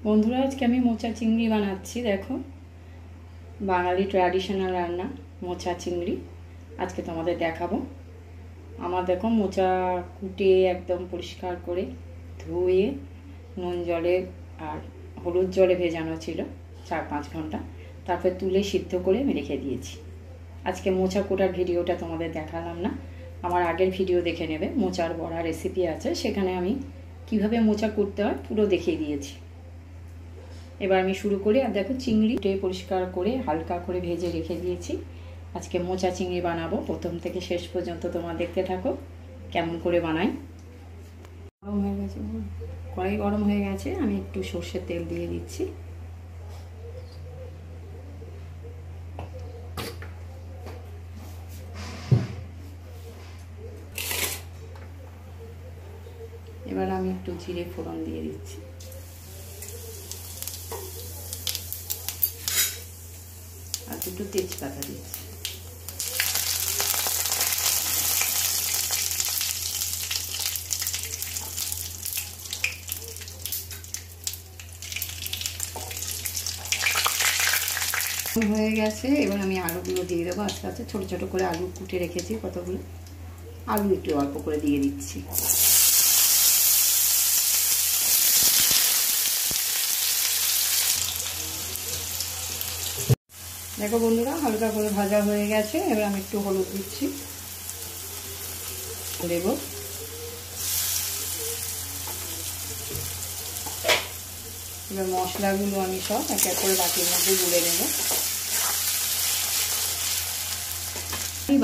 বন্ধুরা, আজকে আমি মোচা চিংড়ি বানাচ্ছি। দেখো, বাঙালি ট্র্যাডিশনাল রান্না মোচা চিংড়ি আজকে তোমাদের দেখাবো। আমার দেখো মোচা কুটে একদম পরিষ্কার করে ধুয়ে নুন জলে আর হলুদ জলে ভেজানো ছিল 4-5 ঘন্টা, তারপর তুলে সিদ্ধ করে আমি রেখে দিয়েছি। আজকে মোচা কোটার ভিডিওটা তোমাদের দেখালাম না, আমার আগের ভিডিও দেখে নেবে। মোচার বড়া রেসিপি আছে, সেখানে আমি কিভাবে মোচা কুটতে হয় পুরো দেখিয়ে দিয়েছি। এবার আমি শুরু করি। আর দেখো, চিংড়িটা পরিষ্কার করে হালকা করে ভেজে রেখে দিয়েছি। আজকে মোচা চিংড়ি বানাবো, প্রথম থেকে শেষ পর্যন্ত তোমার দেখতে থাকো কেমন করে বানাই। গরম হয়ে গেছে, কড়াই গরম হয়ে গেছে, আমি একটু সর্ষের তেল দিয়ে দিচ্ছি। এবার আমি একটু জিরে ফোড়ন দিয়ে দিচ্ছি। আর দুটো তেজপাতা দিচ্ছি। হয়ে গেছে, এবার আমি আলুগুলো দিয়ে দেবো আস্তে আস্তে। ছোটো ছোটো করে আলু কুটে রেখেছি কতগুলো, আলু একটু অল্প করে দিয়ে দিচ্ছি। দেখো বন্ধুরা, হালকা করে ভাজা হয়ে গেছে। এবার আমি একটু হলুদ দিচ্ছি, দেব। এবার মশলাগুলো আমি সব এক এক করে বাটির মধ্যে গুলে নেব।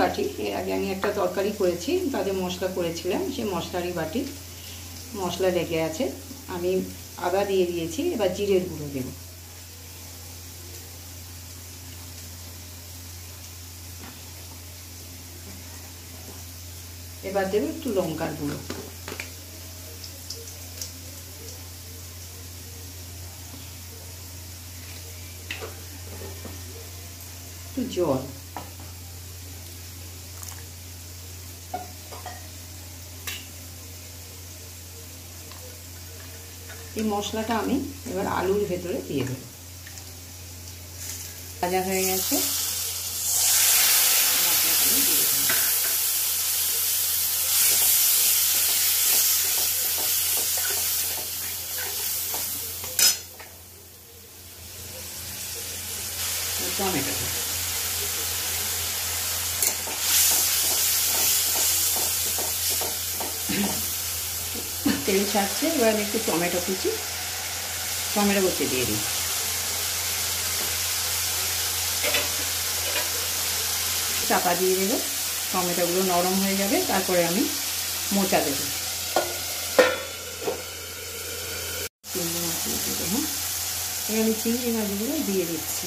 বাটি, এর আগে আমি একটা তরকারি করেছি, তাতে মশলা করেছিলাম, সেই মশলারই বাটি। মশলা লেগে আছে, আমি আদা দিয়ে দিয়েছি। এবার জিরের গুঁড়ো দেব। এবার দেবো একটু লঙ্কার গুঁড়ো, একটু জল। এই মশলাটা আমি এবার আলুর ভেতরে দিয়ে দেব। ভাজা হয়ে গেছে, মশলাটা দিয়ে দেব। টমেটো, তেল ছাড়ছে। এবার একটু টমেটো কুচি দিয়ে দিই। চাপা দিয়ে দেবো, টমেটোগুলো নরম হয়ে যাবে, তারপরে আমি মোচা দেবো। চিংড়ি মাছ দিয়ে দেবো। এবার আমি চিংড়ি মাছগুলো দিয়ে দিচ্ছি।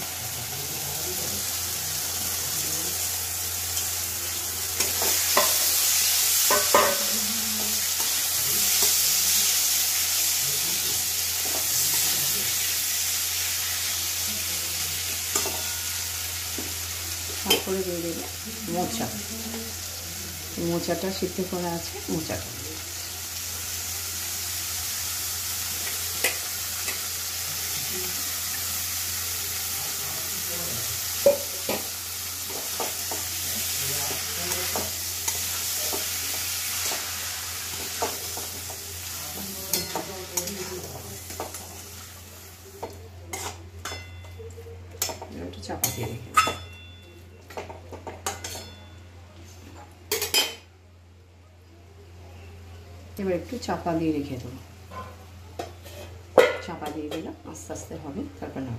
তারপরে দিয়ে দেবো মোচাটা সিদ্ধ করা আছে। মোচাটা একটু চাপা দিয়ে রেখে দেবো। এবার একটু চাপা দিয়ে রেখে দেবো। চাপা দিয়ে দিলাম, আস্তে আস্তে হবে, তারপর না।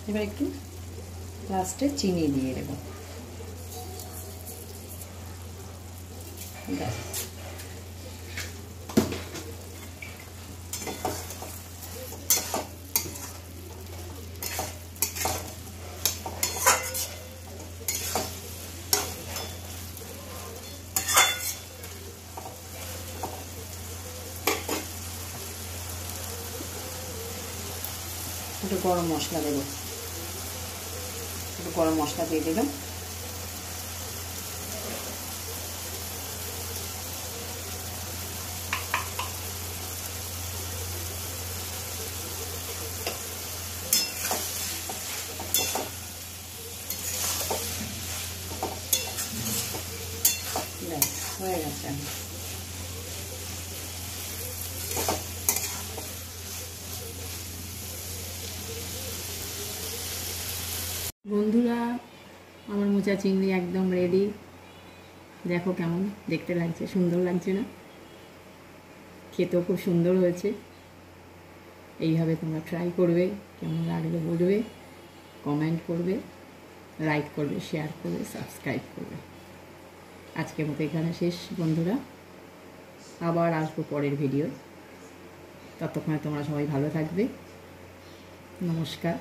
এবার একটু লাস্টে চিনি দিয়ে দেবো। একটু গরম মশলা দেবো, একটু গরম মশলা দিয়ে দিলাম। ব্যাস হয়ে গেছে। বন্ধুরা, আমার মোচা চিংড়ি একদম রেডি। দেখো কেমন দেখতে লাগছে, সুন্দর লাগছে না? খেতেও খুব সুন্দর হয়েছে। এইভাবে তোমরা ট্রাই করবে, কেমন লাগলো বলবে, কমেন্ট করবে, লাইক করবে, শেয়ার করবে, সাবস্ক্রাইব করবে। আজকের মতো এখানে শেষ বন্ধুরা, আবার আসবো পরের ভিডিও। ততক্ষণে তোমরা সবাই ভালো থাকবে। নমস্কার।